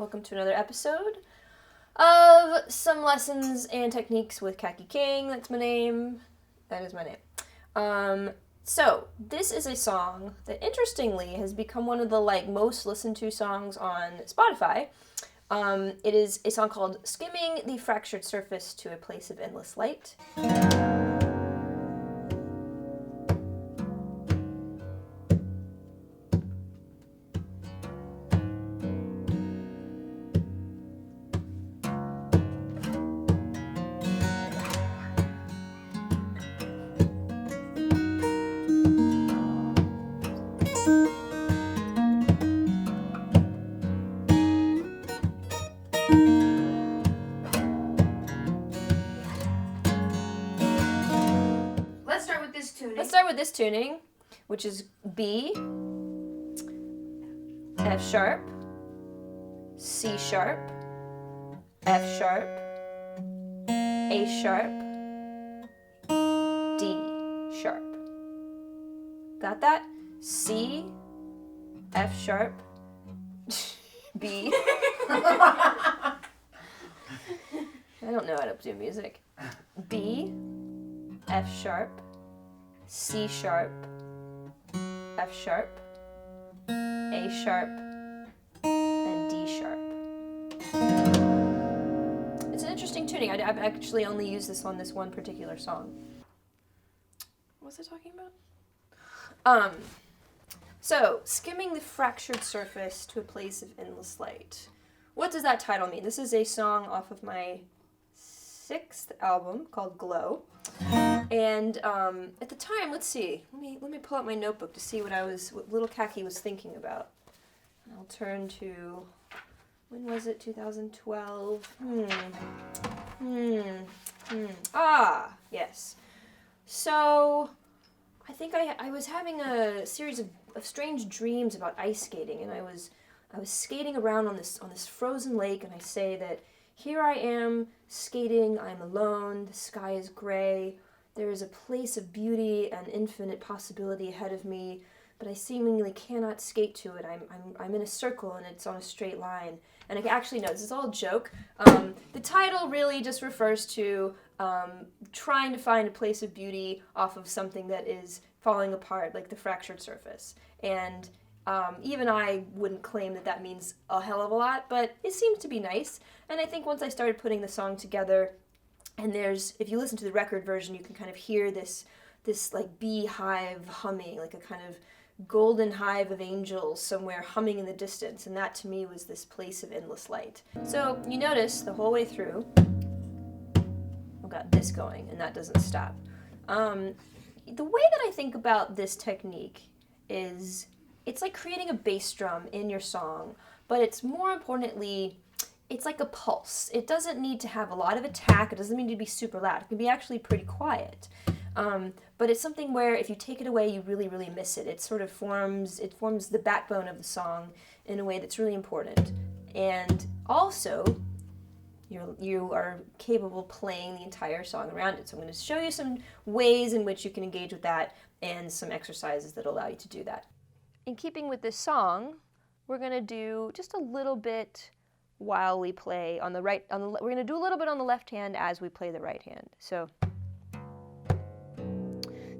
Welcome to another episode of Some Lessons and Techniques with Kaki King. That's my name. That is my name. So this is a song that interestingly has become one of the most listened to songs on Spotify. It is a song called Skimming the Fractured Surface to a Place of Endless Light. Let's start with this tuning, which is B, F sharp, C sharp, F sharp, A sharp, D sharp. Got that? C, F sharp, B. I don't know how to do music. B, F sharp, C sharp, F sharp, A sharp, and D sharp. It's an interesting tuning. I've actually only used this on this one particular song. What was I talking about? So, Skimming the Fractured Surface to a Place of Endless Light. What does that title mean? This is a song off of my 6th album called Glow. And at the time, let's see. Let me pull out my notebook to see what little Kaki was thinking about. I'll turn to, when was it? 2012. Ah, yes. So I think I was having a series of strange dreams about ice skating, and I was skating around on this frozen lake, and I say that here I am skating. I'm alone. The sky is gray. There is a place of beauty and infinite possibility ahead of me, but I seemingly cannot skate to it. I'm in a circle and it's on a straight line. And I actually no, this is all a joke. The title really just refers to trying to find a place of beauty off of something that is falling apart, like the fractured surface. And even I wouldn't claim that means a hell of a lot, but it seems to be nice. And I think once I started putting the song together, and if you listen to the record version, you can kind of hear this like beehive humming, like a kind of golden hive of angels somewhere humming in the distance, and that to me was this place of endless light. So you notice the whole way through, I've got this going, and that doesn't stop. The way that I think about this technique is it's like creating a bass drum in your song, but it's more importantly, it's like a pulse. It doesn't need to have a lot of attack. It doesn't need to be super loud. It can be actually pretty quiet. But it's something where if you take it away, you really, really miss it. It sort of forms the backbone of the song in a way that's really important. And also, you are capable of playing the entire song around it. So I'm going to show you some ways in which you can engage with that and some exercises that allow you to do that. In keeping with this song, we're going to do just a little bit while we play on the right. We're going to do a little bit on the left hand as we play the right hand. So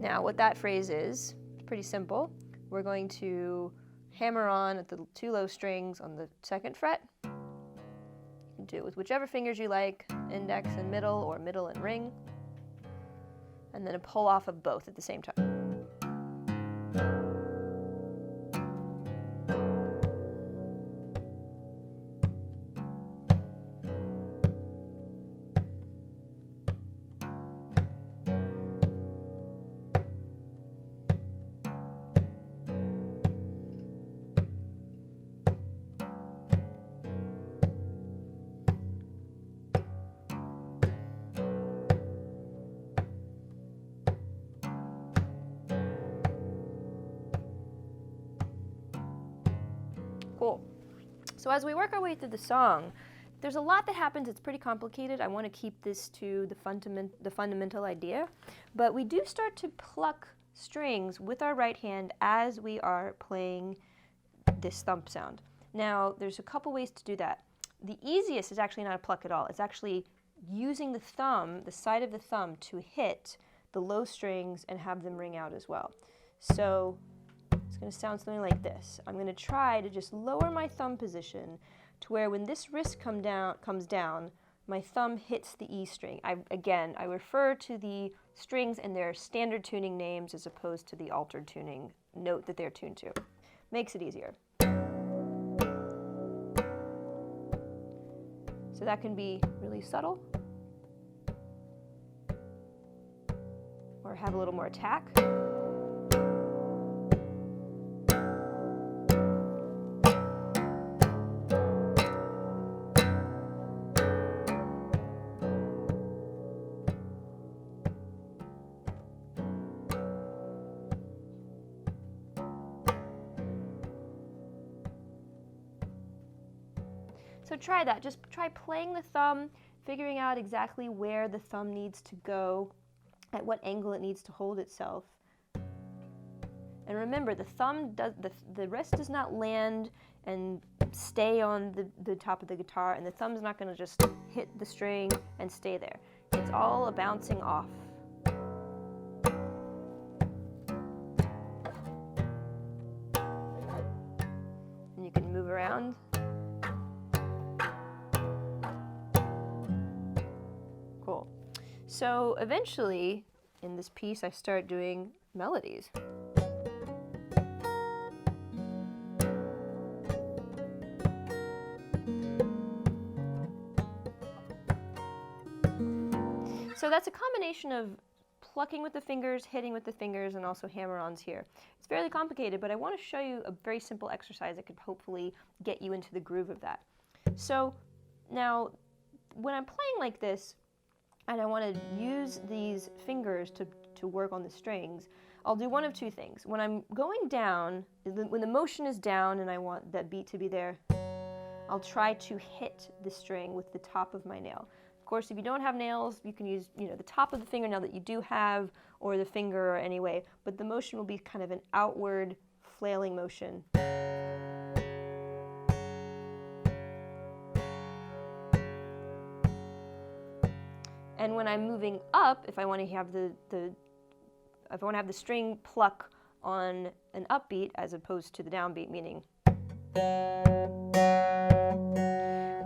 now what that phrase is pretty simple. We're going to hammer on at the 2 low strings on the 2nd fret. You can do it with whichever fingers you like, index and middle, or middle and ring, and then a pull off of both at the same time. Cool. So as we work our way through the song, there's a lot that happens. It's pretty complicated. I want to keep this to the fundamental idea. But we do start to pluck strings with our right hand as we are playing this thump sound. Now, there's a couple ways to do that. The easiest is actually not a pluck at all. It's actually using the thumb, the side of the thumb, to hit the low strings and have them ring out as well. So it's going to sound something like this. I'm going to try to just lower my thumb position to where when this wrist comes down, my thumb hits the E string. Again, I refer to the strings and their standard tuning names as opposed to the altered tuning note that they're tuned to. Makes it easier. So that can be really subtle, or have a little more attack. So try that. Just try playing the thumb, figuring out exactly where the thumb needs to go, at what angle it needs to hold itself. And remember, the wrist does not land and stay on the top of the guitar, and the thumb's not going to just hit the string and stay there. It's all a bouncing off. And you can move around. Cool. So eventually, in this piece, I start doing melodies. So that's a combination of plucking with the fingers, hitting with the fingers, and also hammer-ons here. It's fairly complicated, but I want to show you a very simple exercise that could hopefully get you into the groove of that. So now, when I'm playing like this, and I want to use these fingers to work on the strings, I'll do one of two things. When I'm going down, when the motion is down and I want that beat to be there, I'll try to hit the string with the top of my nail. Of course, if you don't have nails, you can use the top of the fingernail that you do have, or the finger, or any way, but the motion will be kind of an outward flailing motion. And when I'm moving up, if I want to have the string pluck on an upbeat as opposed to the downbeat, meaning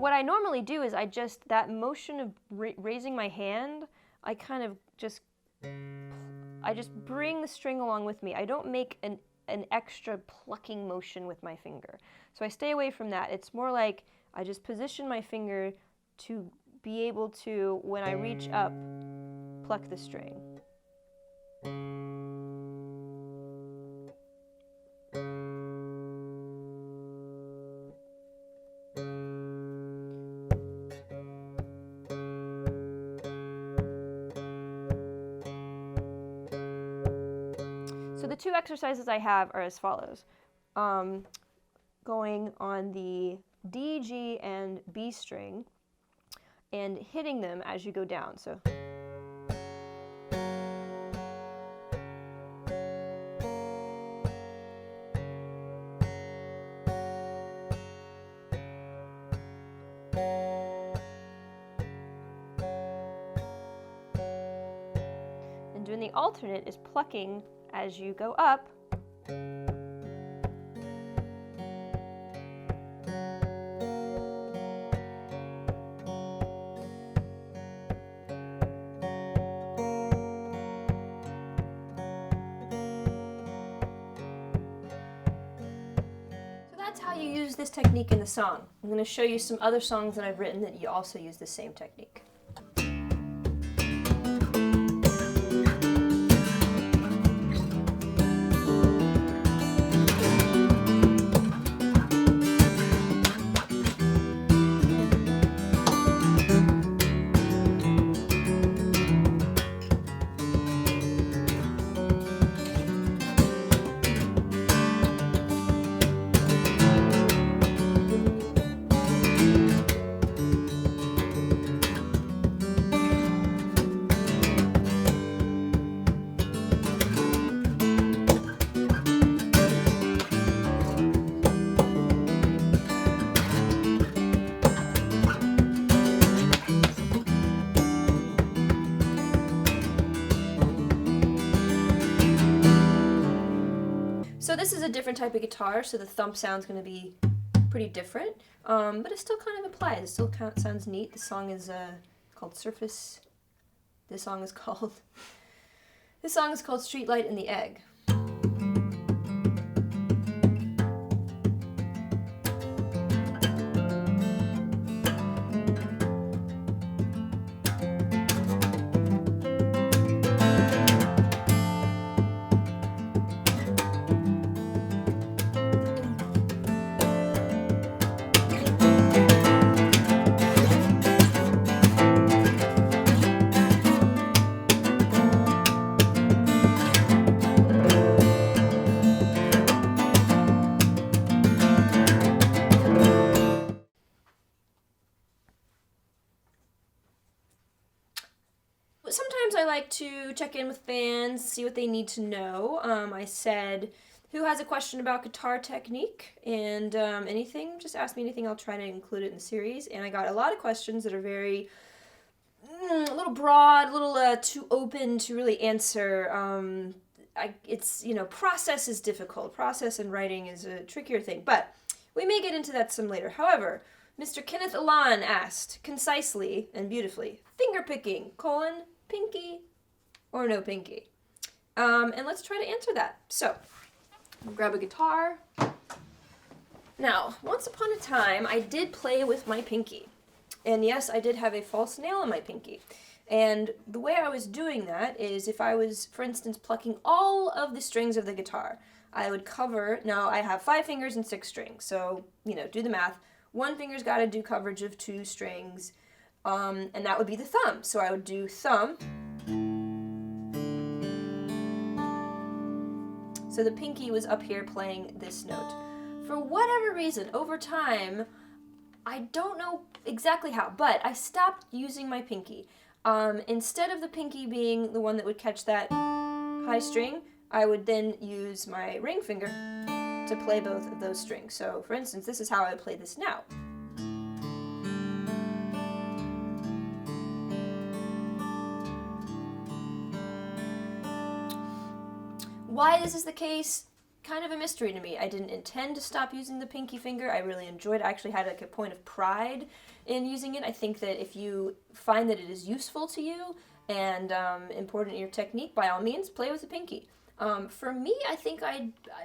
what I normally do is that motion of raising my hand, I just bring the string along with me. I don't make an extra plucking motion with my finger. So I stay away from that. It's more like I just position my finger to be able to, when I reach up, pluck the string. So the two exercises I have are as follows. Going on the D, G, and B string, and hitting them as you go down. So and doing the alternate is plucking as you go up. That's how you use this technique in the song. I'm going to show you some other songs that I've written that you also use the same technique. this is a different type of guitar, so the thump sound's going to be pretty different, but it still kind of applies. It still kind of sounds neat. The song is called Surface. This song is called Streetlight in the Egg. Sometimes I like to check in with fans, see what they need to know. I said, who has a question about guitar technique? And anything, just ask me anything, I'll try to include it in the series. And I got a lot of questions that are very, a little broad, a little too open to really answer. Process is difficult. Process and writing is a trickier thing, but we may get into that some later. However, Mr. Kenneth Alan asked, concisely and beautifully, finger picking, pinky or no pinky? And let's try to answer that. So, I'll grab a guitar. Now, once upon a time, I did play with my pinky. And yes, I did have a false nail in my pinky. And the way I was doing that is if I was, for instance, plucking all of the strings of the guitar, I would cover, now I have 5 fingers and 6 strings, so, do the math. One finger's got to do coverage of 2 strings, and that would be the thumb. So I would do thumb. So the pinky was up here playing this note. For whatever reason, over time, I don't know exactly how, but I stopped using my pinky. Instead of the pinky being the one that would catch that high string, I would then use my ring finger to play both of those strings. So, for instance, this is how I would play this now. Why this is the case, kind of a mystery to me. I didn't intend to stop using the pinky finger. I really enjoyed it. I actually had a point of pride in using it. I think that if you find that it is useful to you and important in your technique, by all means, play with the pinky. For me, I think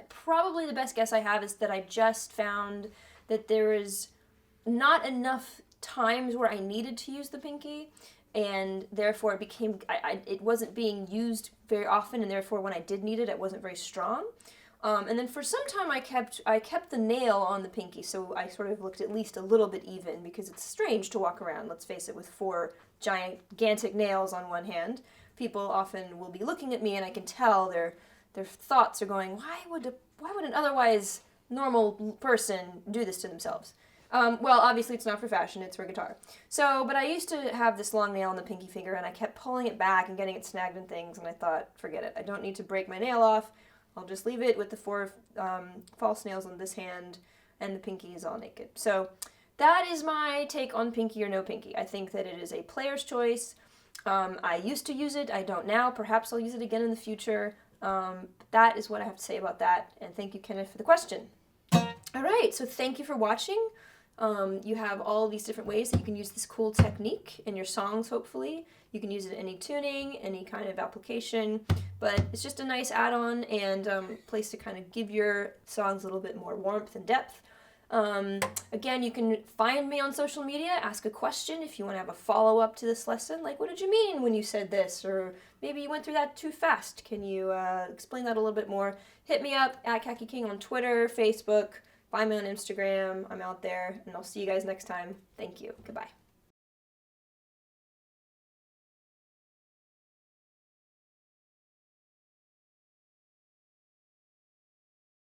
probably the best guess I have is that I just found that there is not enough times where I needed to use the pinky, and therefore it wasn't being used very often, and therefore when I did need it, it wasn't very strong. And then for some time I kept the nail on the pinky, so I sort of looked at least a little bit even, because it's strange to walk around, let's face it, with 4 gigantic nails on one hand. People often will be looking at me, and I can tell their thoughts are going, why would an otherwise normal person do this to themselves? Well, obviously it's not for fashion, it's for guitar. So, but I used to have this long nail on the pinky finger, and I kept pulling it back and getting it snagged in things, and I thought, forget it, I don't need to break my nail off. I'll just leave it with the 4 false nails on this hand, and the pinky is all naked. So that is my take on pinky or no pinky. I think that it is a player's choice. I used to use it, I don't now. Perhaps I'll use it again in the future. That is what I have to say about that, and thank you, Kenneth, for the question. All right, so thank you for watching. You have all these different ways that you can use this cool technique in your songs, hopefully. You can use it in any tuning, any kind of application, but it's just a nice add-on and place to kind of give your songs a little bit more warmth and depth. Again, you can find me on social media, ask a question if you want to have a follow-up to this lesson, like, what did you mean when you said this? Or maybe you went through that too fast. Can you explain that a little bit more? Hit me up at Kaki King on Twitter, Facebook, find me on Instagram. I'm out there, and I'll see you guys next time. Thank you. Goodbye.